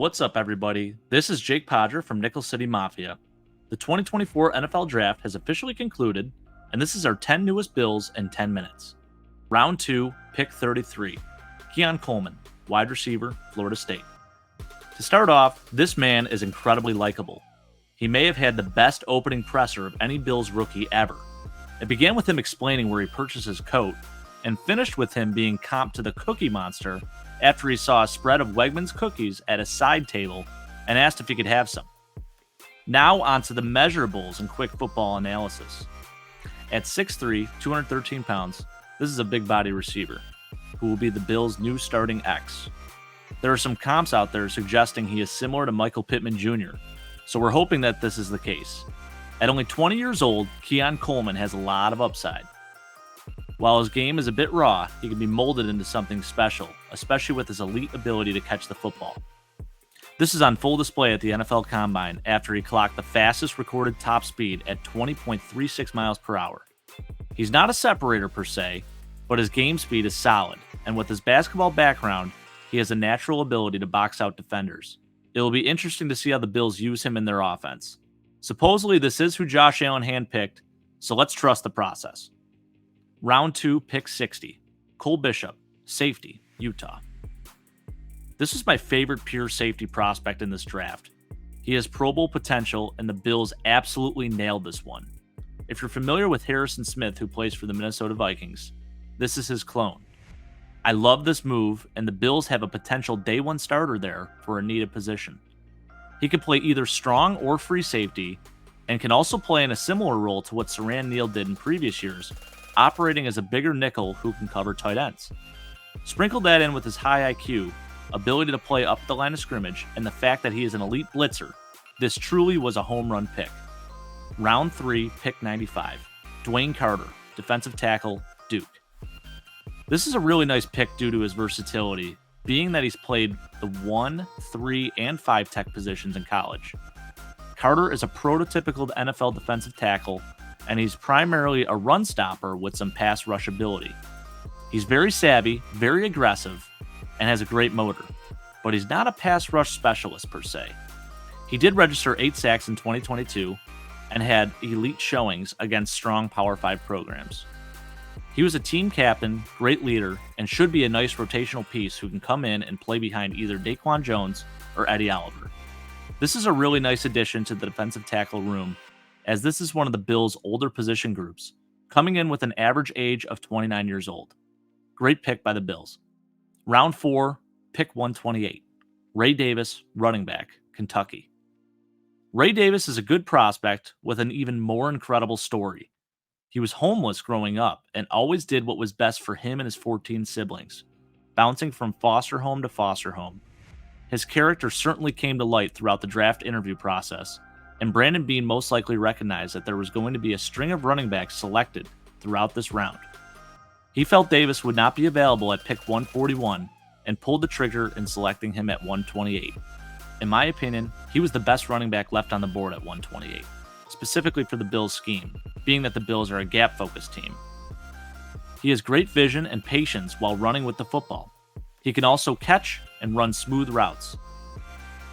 What's up, everybody? This is Jake Podger from Nickel City Mafia. The 2024 NFL Draft has officially concluded, and this is our 10 newest Bills in 10 minutes. Round 2, pick 33. Keon Coleman, wide receiver, Florida State. To start off, this man is incredibly likable. He may have had the best opening presser of any Bills rookie ever. It began with him explaining where he purchased his coat, and finished with him being comped to the Cookie Monster after he saw a spread of Wegmans cookies at a side table and asked if he could have some. Now onto the measurables and quick football analysis. At 6'3", 213 pounds, this is a big body receiver, who will be the Bills' new starting X. There are some comps out there suggesting he is similar to Michael Pittman Jr., so we're hoping that this is the case. At only 20 years old, Keon Coleman has a lot of upside. While his game is a bit raw, he can be molded into something special, especially with his elite ability to catch the football. This is on full display at the NFL Combine after he clocked the fastest recorded top speed at 20.36 miles per hour. He's not a separator per se, but his game speed is solid, and with his basketball background, he has a natural ability to box out defenders. It will be interesting to see how the Bills use him in their offense. Supposedly, this is who Josh Allen handpicked, so let's trust the process. Round 2, pick 60. Cole Bishop, safety, Utah. This is my favorite pure safety prospect in this draft. He has Pro Bowl potential, and the Bills absolutely nailed this one. If you're familiar with Harrison Smith, who plays for the Minnesota Vikings, this is his clone. I love this move, and the Bills have a potential day one starter there for a needed position. He can play either strong or free safety, and can also play in a similar role to what Saran Neal did in previous years, operating as a bigger nickel who can cover tight ends. Sprinkle that in with his high IQ, ability to play up the line of scrimmage, and the fact that he is an elite blitzer, this truly was a home run pick. Round 3, pick 95. Dwayne Carter, defensive tackle, Duke. This is a really nice pick due to his versatility, being that he's played the 1, 3, and 5 tech positions in college. Carter is a prototypical NFL defensive tackle, and he's primarily a run stopper with some pass rush ability. He's very savvy, very aggressive, and has a great motor, but he's not a pass rush specialist per se. He did register 8 sacks in 2022 and had elite showings against strong Power 5 programs. He was a team captain, great leader, and should be a nice rotational piece who can come in and play behind either Daquan Jones or Eddie Oliver. This is a really nice addition to the defensive tackle room, as this is one of the Bills' older position groups, coming in with an average age of 29 years old. Great pick by the Bills. Round 4, pick 128. Ray Davis, running back, Kentucky. Ray Davis is a good prospect with an even more incredible story. He was homeless growing up and always did what was best for him and his 14 siblings, bouncing from foster home to foster home. His character certainly came to light throughout the draft interview process, and Brandon Beane most likely recognized that there was going to be a string of running backs selected throughout this round. He felt Davis would not be available at pick 141 and pulled the trigger in selecting him at 128. In my opinion, he was the best running back left on the board at 128, specifically for the Bills' scheme, being that the Bills are a gap-focused team. He has great vision and patience while running with the football. He can also catch and run smooth routes.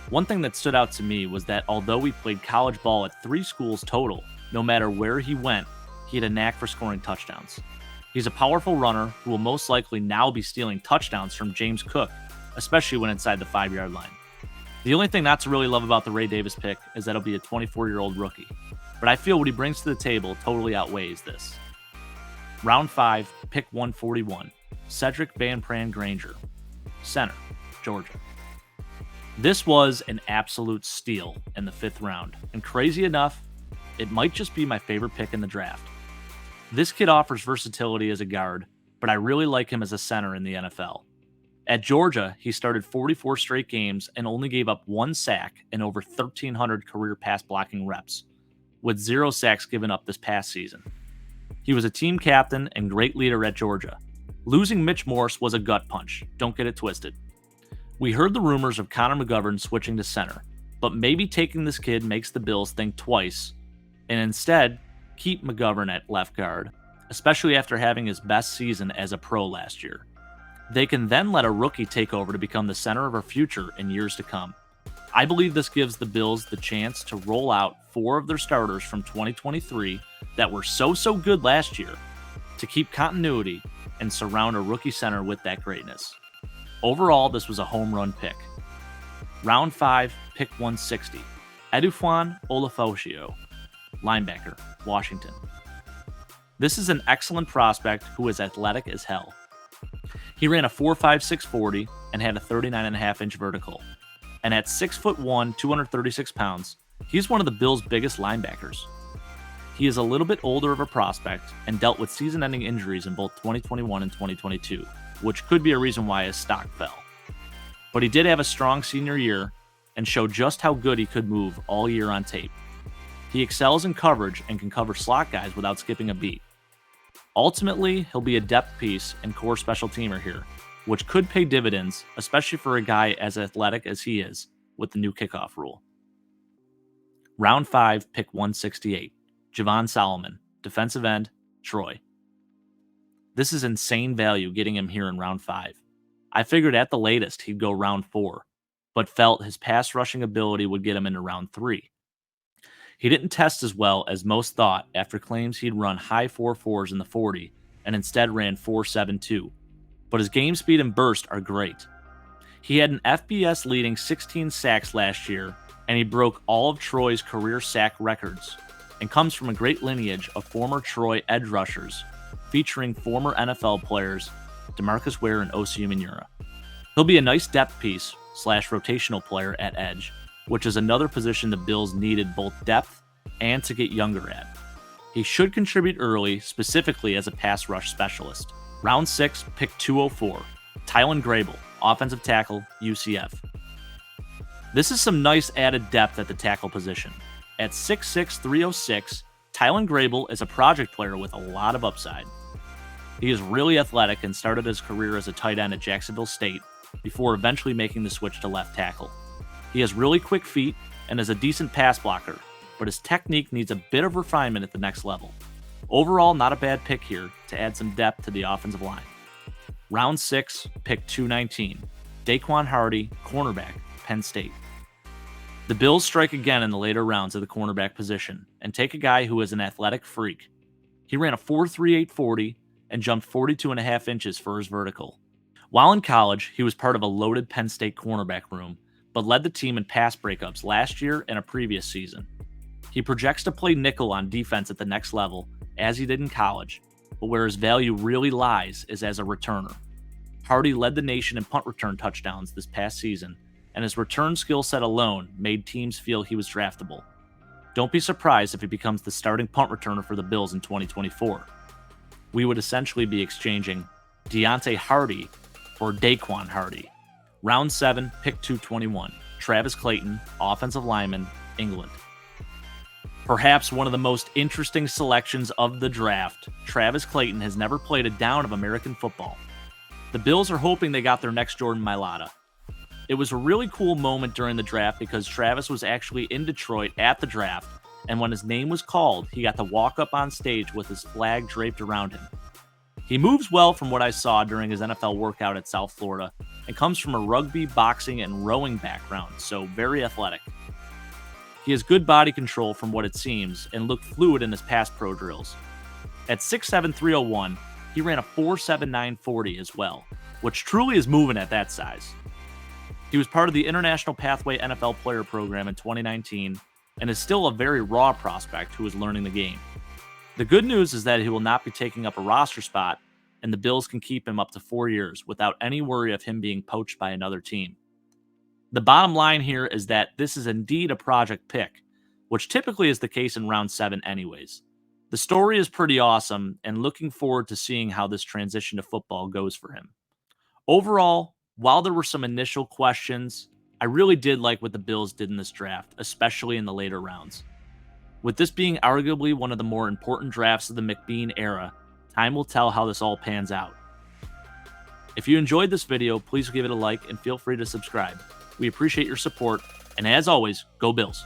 One thing that stood out to me was that although he played college ball at 3 schools total, no matter where he went, he had a knack for scoring touchdowns. He's a powerful runner who will most likely now be stealing touchdowns from James Cook, especially when inside the 5-yard line. The only thing not to really love about the Ray Davis pick is that he'll be a 24-year-old rookie, but I feel what he brings to the table totally outweighs this. Round 5, pick 141. Cedric Van Pran-Granger, center, Georgia. This was an absolute steal in the 5th round, and crazy enough, it might just be my favorite pick in the draft. This kid offers versatility as a guard, but I really like him as a center in the NFL. At Georgia, he started 44 straight games and only gave up 1 sack and over 1,300 career pass blocking reps, with 0 sacks given up this past season. He was a team captain and great leader at Georgia. Losing Mitch Morse was a gut punch, don't get it twisted. We heard the rumors of Connor McGovern switching to center, but maybe taking this kid makes the Bills think twice, and instead, keep McGovern at left guard, especially after having his best season as a pro last year. They can then let a rookie take over to become the center of our future in years to come. I believe this gives the Bills the chance to roll out 4 of their starters from 2023 that were so good last year to keep continuity and surround a rookie center with that greatness. Overall, this was a home run pick. Round 5, pick 160. Edufwan Olafosio, linebacker, Washington. This is an excellent prospect who is athletic as hell. He ran a 4.56 40 and had a 39.5-inch vertical. And at 6'1", 236 pounds, he's one of the Bills' biggest linebackers. He is a little bit older of a prospect and dealt with season-ending injuries in both 2021 and 2022, which could be a reason why his stock fell. But he did have a strong senior year and showed just how good he could move all year on tape. He excels in coverage and can cover slot guys without skipping a beat. Ultimately, he'll be a depth piece and core special teamer here, which could pay dividends, especially for a guy as athletic as he is, with the new kickoff rule. Round 5, pick 168. Javon Solomon, defensive end, Troy. This is insane value getting him here in round 5. I figured at the latest he'd go round 4, but felt his pass rushing ability would get him into round 3. He didn't test as well as most thought after claims he'd run high 4.4s in the 40 and instead ran 4.72. But his game speed and burst are great. He had an FBS leading 16 sacks last year, and he broke all of Troy's career sack records, and comes from a great lineage of former Troy edge rushers, featuring former NFL players DeMarcus Ware and Osi Umenyiora. He'll be a nice depth piece / rotational player at edge, which is another position the Bills needed both depth and to get younger at. He should contribute early, specifically as a pass rush specialist. Round 6, pick 204. Tylan Grable, offensive tackle, UCF. This is some nice added depth at the tackle position. At 6'6", 306, Tylan Grable is a project player with a lot of upside. He is really athletic and started his career as a tight end at Jacksonville State before eventually making the switch to left tackle. He has really quick feet and is a decent pass blocker, but his technique needs a bit of refinement at the next level. Overall, not a bad pick here to add some depth to the offensive line. Round 6, pick 219. Daquan Hardy, cornerback, Penn State. The Bills strike again in the later rounds of the cornerback position and take a guy who is an athletic freak. He ran a 4.38 40 and jumped 42.5 inches for his vertical. While in college, he was part of a loaded Penn State cornerback room, but led the team in pass breakups last year and a previous season. He projects to play nickel on defense at the next level, as he did in college, but where his value really lies is as a returner. Hardy led the nation in punt return touchdowns this past season, and his return skill set alone made teams feel he was draftable. Don't be surprised if he becomes the starting punt returner for the Bills in 2024. We would essentially be exchanging Deontay Hardy for Daquan Hardy. Round 7, pick 221. Travis Clayton, offensive lineman, England. Perhaps one of the most interesting selections of the draft, Travis Clayton has never played a down of American football. The Bills are hoping they got their next Jordan Mailata. It was a really cool moment during the draft because Travis was actually in Detroit at the draft, and when his name was called, he got to walk up on stage with his flag draped around him. He moves well from what I saw during his NFL workout at South Florida, and comes from a rugby, boxing, and rowing background, so very athletic. He has good body control from what it seems, and looked fluid in his pass pro drills. At 6'7", 301, he ran a 4.79 40 as well, which truly is moving at that size. He was part of the International Pathway NFL Player Program in 2019, and is still a very raw prospect who is learning the game. The good news is that he will not be taking up a roster spot, and the Bills can keep him up to 4 years without any worry of him being poached by another team. The bottom line here is that this is indeed a project pick, which typically is the case in round 7 anyways. The story is pretty awesome, and looking forward to seeing how this transition to football goes for him. Overall, while there were some initial questions, I really did like what the Bills did in this draft, especially in the later rounds. With this being arguably one of the more important drafts of the McBeane era, time will tell how this all pans out. If you enjoyed this video, please give it a like and feel free to subscribe. We appreciate your support, and as always, go Bills.